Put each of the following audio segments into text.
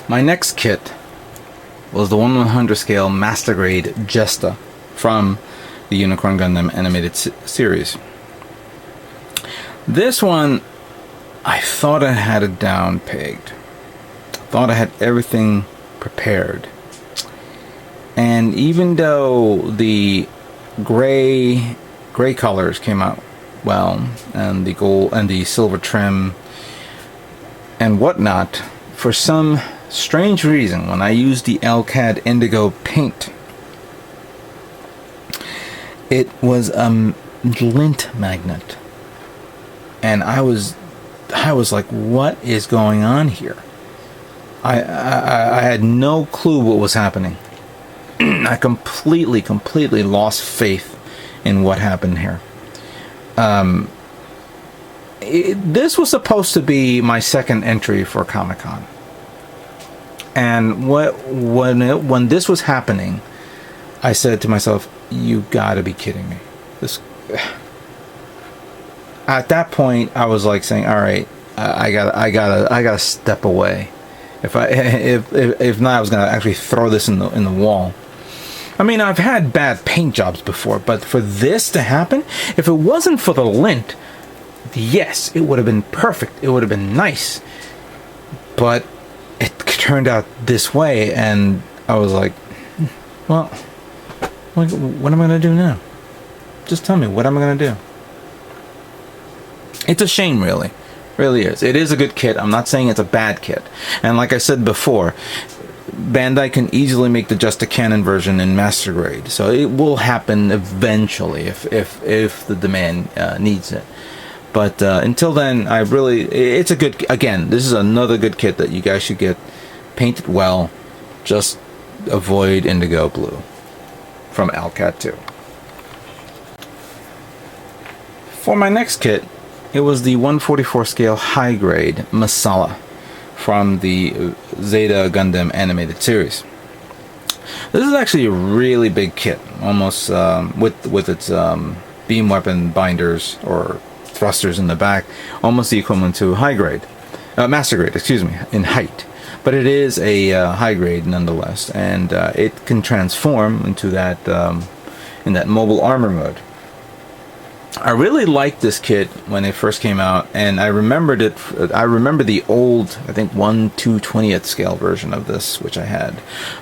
My next kit was the 1/100 scale Master Grade Jesta from the Unicorn Gundam animated series. This one, I thought I had it down pegged. Thought I had everything prepared. And even though the gray colors came out well, and the gold and the silver trim and whatnot, for some strange reason, when I used the LCAD Indigo paint, it was a lint magnet, and I was like, what is going on here? I had no clue what was happening. I completely lost faith in what happened here. This was supposed to be my second entry for Comic-Con, and when this was happening, I said to myself, "You gotta be kidding me!" At that point, I was like saying, "All right, I gotta step away. If not, I was gonna actually throw this in the wall." I mean, I've had bad paint jobs before, but for this to happen, if it wasn't for the lint, yes, it would have been perfect. It would have been nice. But it turned out this way, and I was like, well, what am I going to do now? Just tell me, what am I going to do? It's a shame, really. Really is. It is a good kit. I'm not saying it's a bad kit. And like I said before, Bandai can easily make the Just a Canon version in Master Grade, so it will happen eventually if the demand needs it. But until then, it's a good. Again, this is another good kit that you guys should get. Paint it well, just avoid indigo blue from LCAT 2. For my next kit, it was the 144 scale high grade Masala from the Zeta Gundam animated series. This is actually a really big kit, almost with its beam weapon binders or thrusters in the back, almost the equivalent to high grade, Master Grade, excuse me, in height. But it is a high grade nonetheless, and it can transform into that in that mobile armor mode. I really liked this kit when it first came out, and I remembered it. I remember the old, I think 1/220th scale version of this, which I had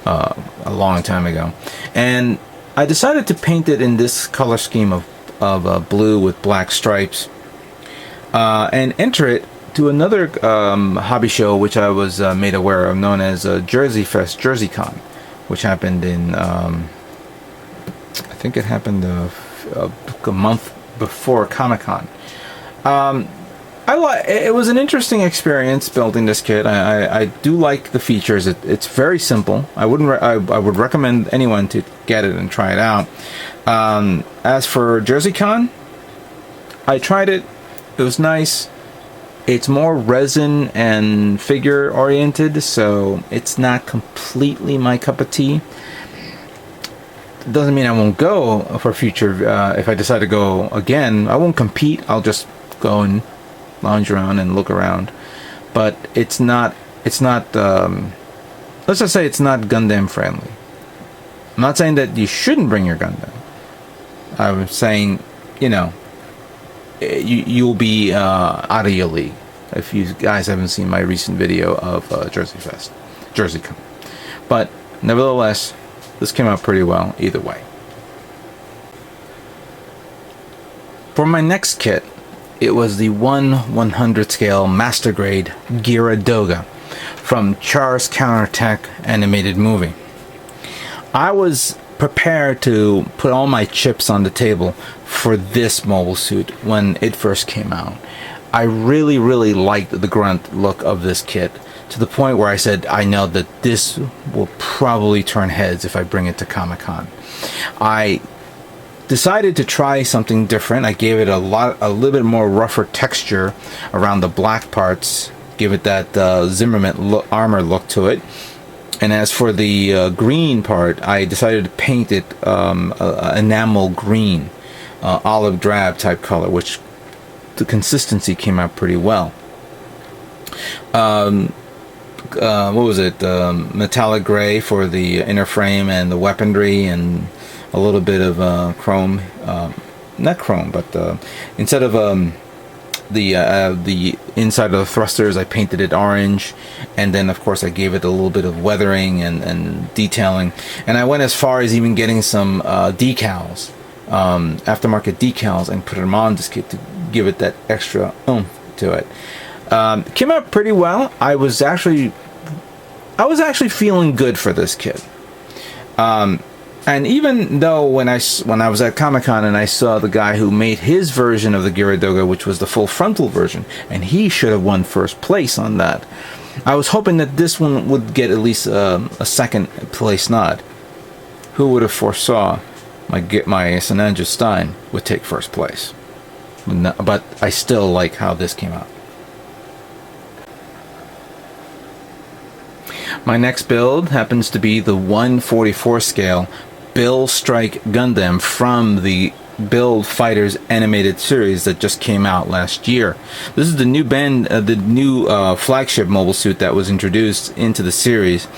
a long time ago, and I decided to paint it in this color scheme of blue with black stripes, and enter it to another hobby show which I was made aware of, known as Jersey Fest, JerseyCon, which happened in I think it happened a month before Comic-Con. It was an interesting experience building this kit. I do like the features. It's very simple. I would recommend anyone to get it and try it out. As for JerseyCon, I tried it. It was nice. It's more resin and figure oriented, so it's not completely my cup of tea. Doesn't mean I won't go for future. If I decide to go again, I won't compete. I'll just go and lounge around and look around. But it's not. Let's just say it's not Gundam friendly. I'm not saying that you shouldn't bring your Gundam. I'm saying, you'll be out of your league if you guys haven't seen my recent video of Jersey Fest, JerseyCon. But nevertheless, this came out pretty well either way. For my next kit, it was the 1/100 scale Master Grade Gyaradoga from Char's Counterattack animated movie. I was prepared to put all my chips on the table for this mobile suit when it first came out. I really liked the grunt look of this kit, to the point where I said, I know that this will probably turn heads if I bring it to Comic-Con. I decided to try something different. I gave it a little bit more rougher texture around the black parts, give it that Zimmerman armor look to it. And as for the green part, I decided to paint it enamel green, olive drab type color, which the consistency came out pretty well. what was it, metallic gray for the inner frame and the weaponry, and a little bit of chrome, not chrome, but instead of the inside of the thrusters, I painted it orange, and then of course I gave it a little bit of weathering and detailing, and I went as far as even getting some decals, aftermarket decals, and put them on this kit to give it that extra oomph to it. Came out pretty well. I was actually feeling good for this kit. And even though when I was at Comic-Con and I saw the guy who made his version of the Gyaradoga, which was the full frontal version, and he should have won first place on that, I was hoping that this one would get at least a second place nod. Who would have foresaw my Sananja Stein would take first place? But I still like how this came out. My next build happens to be the 1/44 scale Build Strike Gundam from the Build Fighters animated series that just came out last year. This is the new flagship mobile suit that was introduced into the series,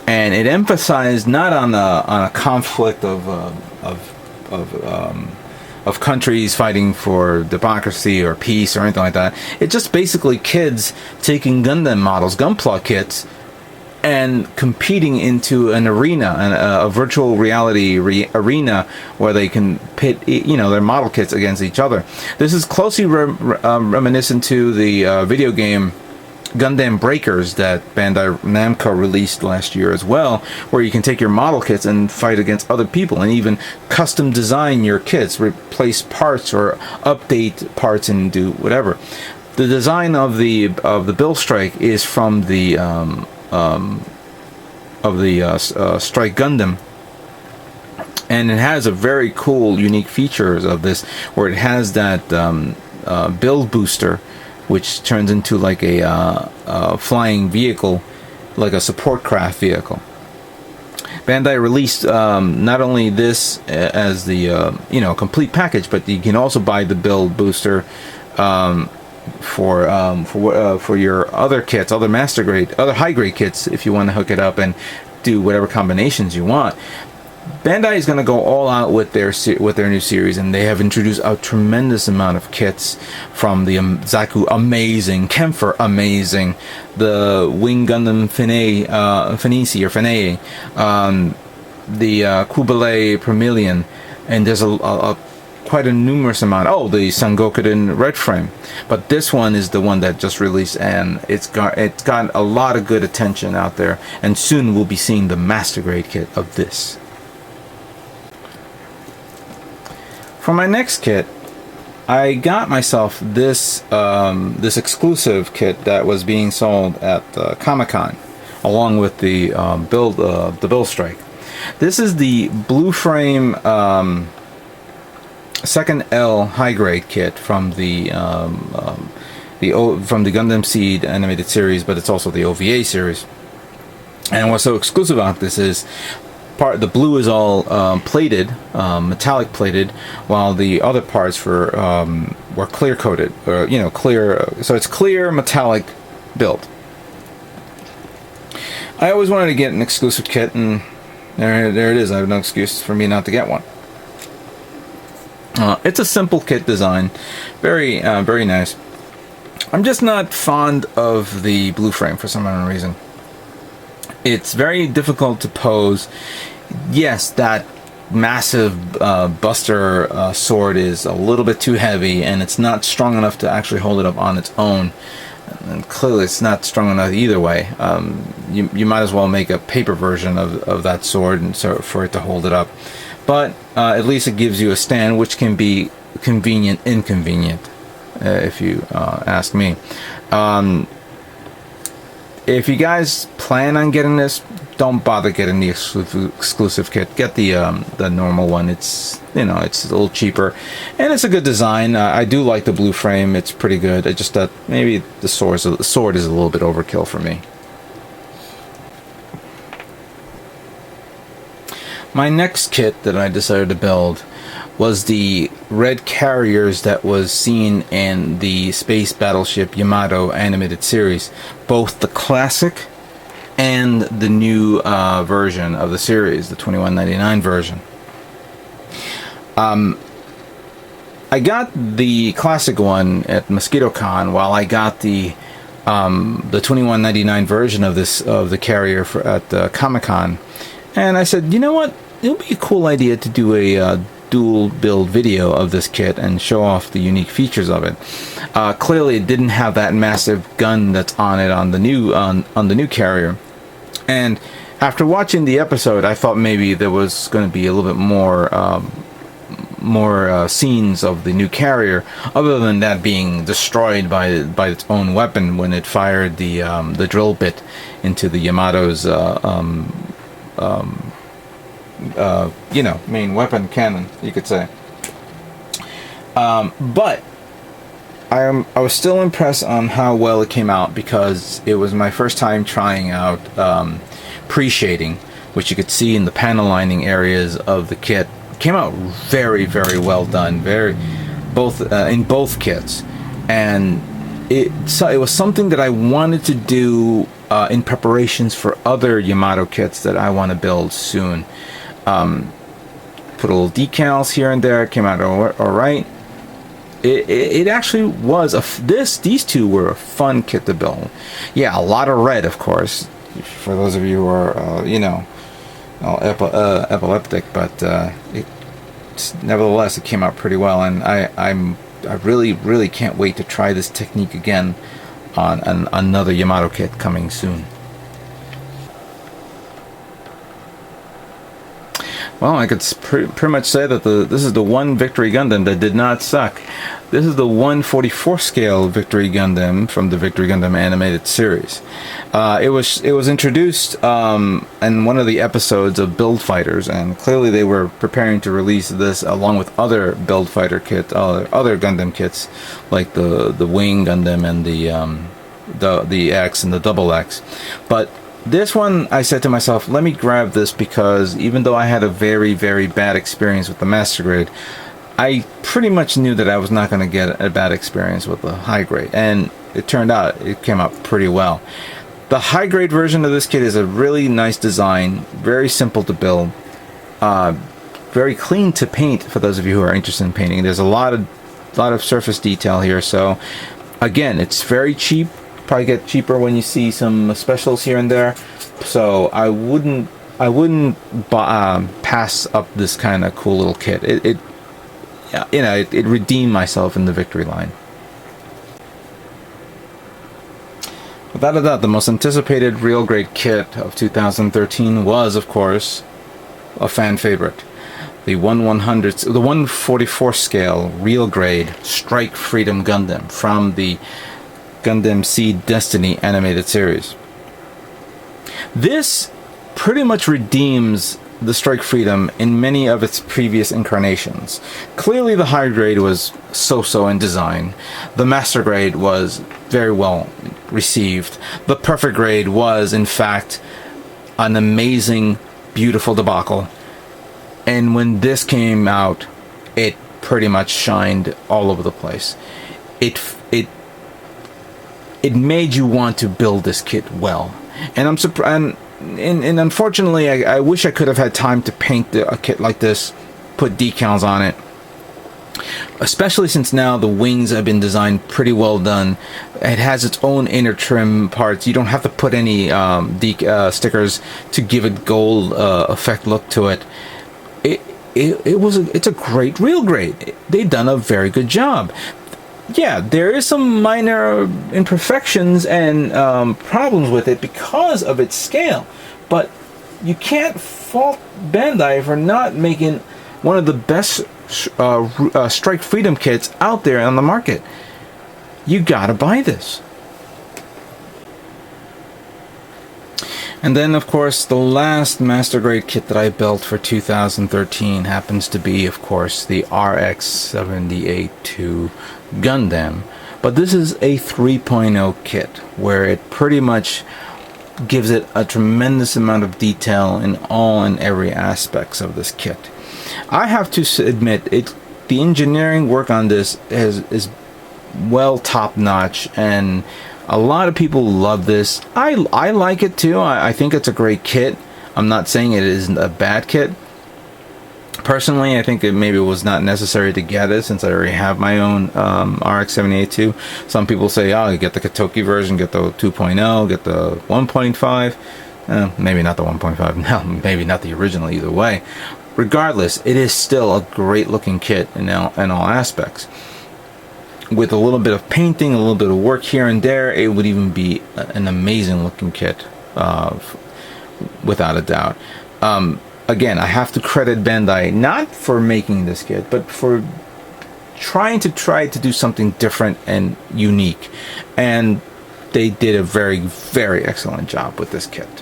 and it emphasized not on a conflict of countries fighting for democracy or peace or anything like that. It's just basically kids taking Gundam models, Gunpla kits, and competing into an arena, a virtual reality arena, where they can pit, their model kits against each other. This is closely reminiscent to the video game Gundam Breakers that Bandai Namco released last year as well, where you can take your model kits and fight against other people, and even custom design your kits, replace parts or update parts and do whatever. The design of the Build Strike is from the Strike Gundam, and it has a very cool, unique features of this, where it has that build booster, which turns into like a flying vehicle, like a support craft vehicle. Bandai released not only this as the complete package, but you can also buy the build booster for your other kits, other master grade, other high grade kits, if you want to hook it up and do whatever combinations you want. Bandai is going to go all out with their new series, and they have introduced a tremendous amount of kits, from the Zaku amazing, Kempfer amazing, the Wing Gundam Finesse, the Kublai Permillion, and there's quite a numerous amount. Oh, the Sangokuden Red Frame, but this one is the one that just released, and it's got a lot of good attention out there, and soon we'll be seeing the master grade kit of this. For my next kit, I got myself this exclusive kit that was being sold at Comic-Con, along with the Build Strike. This is the blue frame second L high grade kit from the Gundam Seed animated series, but it's also the OVA series. And what's so exclusive about this is the blue is all plated, metallic plated, while the other parts were clear coated, or clear. So it's clear metallic build. I always wanted to get an exclusive kit, and there it is. I have no excuse for me not to get one. It's a simple kit design, very very nice. I'm just not fond of the blue frame for some unknown reason. It's very difficult to pose. Yes, that massive Buster sword is a little bit too heavy, and it's not strong enough to actually hold it up on its own. And clearly it's not strong enough either way. You might as well make a paper version of that sword, and so for it to hold it up. But at least it gives you a stand, which can be inconvenient, if you ask me. If you guys plan on getting this, don't bother getting the exclusive kit. Get the normal one. It's it's a little cheaper, and it's a good design. I do like the blue frame. It's pretty good. It's just that maybe the sword is a little bit overkill for me. My next kit that I decided to build was the red carriers that was seen in the Space Battleship Yamato animated series, both the classic and the new version of the series, the 2199 version. I got the classic one at MosquitoCon, while I got the 2199 version of the carrier at Comic-Con, and I said, you know what? It would be a cool idea to do a dual build video of this kit and show off the unique features of it. Clearly, it didn't have that massive gun that's on it on the new carrier, and after watching the episode, I thought maybe there was going to be a little bit more scenes of the new carrier, other than that being destroyed by its own weapon when it fired the drill bit into the Yamato's main weapon cannon, you could say. But I was still impressed on how well it came out, because it was my first time trying out pre-shading, which you could see in the panel lining areas of the kit. It came out very, very well done, in both kits, and it was something that I wanted to do in preparations for other Yamato kits that I want to build soon. Put a little decals here and there. Came out all right. It actually was these two were a fun kit to build. Yeah, a lot of red, of course, for those of you who are epileptic, but nevertheless it came out pretty well, and I really can't wait to try this technique again on another Yamato kit coming soon. Well, I could pretty much say that this is the one Victory Gundam that did not suck. This is the 1/44 scale Victory Gundam from the Victory Gundam animated series. It was introduced in one of the episodes of Build Fighters, and clearly they were preparing to release this along with other Build Fighter kits, other Gundam kits, like the Wing Gundam and the X and the Double X, but this one, I said to myself, let me grab this, because even though I had a very, very bad experience with the Master Grade, I pretty much knew that I was not going to get a bad experience with the high grade, and it turned out it came out pretty well. The high grade version of this kit is a really nice design, very simple to build, very clean to paint for those of you who are interested in painting. There's a lot of surface detail here, so again, it's very cheap. Probably get cheaper when you see some specials here and there, so I wouldn't pass up this kind of cool little kit. It redeemed myself in the Victory line. Without a doubt, the most anticipated real grade kit of 2013 was, of course, a fan favorite, the 1/144 scale real grade Strike Freedom Gundam from the Gundam Seed Destiny animated series. This pretty much redeems the Strike Freedom in many of its previous incarnations. Clearly the high grade was so-so in design. The Master Grade was very well received. The Perfect Grade was, in fact, an amazing, beautiful debacle. And when this came out, it pretty much shined all over the place. It made you want to build this kit well, and I'm surprised. And unfortunately, I wish I could have had time to paint a kit like this, put decals on it. Especially since now the wings have been designed pretty well done. It has its own inner trim parts. You don't have to put any stickers to give it gold effect look to it. It's a great real grade. They've done a very good job. Yeah, there is some minor imperfections and problems with it because of its scale, but you can't fault Bandai for not making one of the best Strike Freedom kits out there on the market. You gotta buy this. And then, of course, the last Master Grade kit that I built for 2013 happens to be, of course, the RX78 Gundam. But this is a 3.0 kit, where it pretty much gives it a tremendous amount of detail in all and every aspects of this kit. I have to admit, the engineering work on this is well top-notch, and A lot of people love this. I like it too. I think it's a great kit. I'm not saying it isn't a bad kit. Personally, I think it maybe was not necessary to get it since I already have my own RX78 too. Some people say, oh, you get the Katoki version, get the 2.0, get the 1.5. Maybe not the 1.5. No, maybe not the original either way. Regardless, it is still a great looking kit in all aspects. With a little bit of painting, a little bit of work here and there, it would even be an amazing looking kit, without a doubt. Again, I have to credit Bandai not for making this kit, but for trying to do something different and unique. And they did a very, very excellent job with this kit.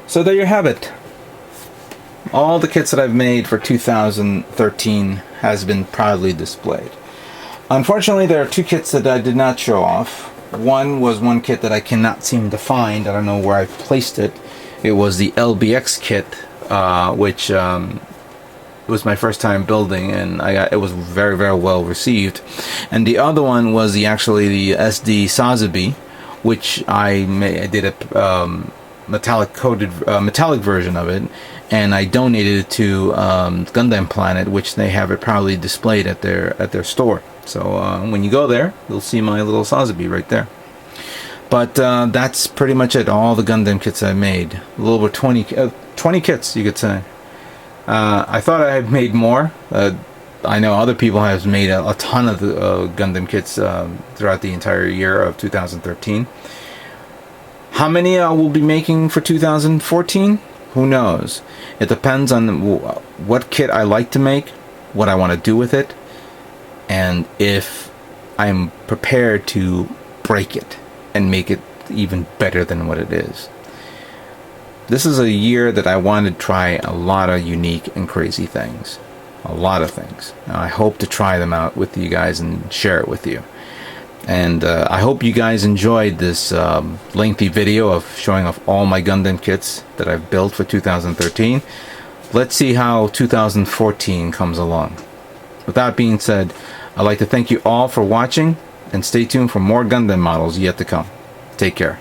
So there you have it. All the kits that I've made for 2013 has been proudly displayed. Unfortunately, there are two kits that I did not show off. One was one kit that I cannot seem to find. I don't know where I've placed it. It was the LBX kit, which was my first time building, and it was very, very well received. And the other one was the SD Sazabi, which I did a metallic version of it, and I donated it to Gundam Planet, which they have it proudly displayed at their store. So when you go there, you'll see my little Sazabi right there. But that's pretty much it. All the Gundam kits I made, a little over 20 kits, you could say. I thought I had made more. I know other people have made a ton of the Gundam kits throughout the entire year of 2013. How many I will be making for 2014? Who knows? It depends on what kit I like to make, what I want to do with it, and if I'm prepared to break it and make it even better than what it is. This is a year that I want to try a lot of unique and crazy things. A lot of things. I hope to try them out with you guys and share it with you. And I hope you guys enjoyed this lengthy video of showing off all my Gundam kits that I've built for 2013. Let's see how 2014 comes along. With that being said, I'd like to thank you all for watching, and stay tuned for more Gundam models yet to come. Take care.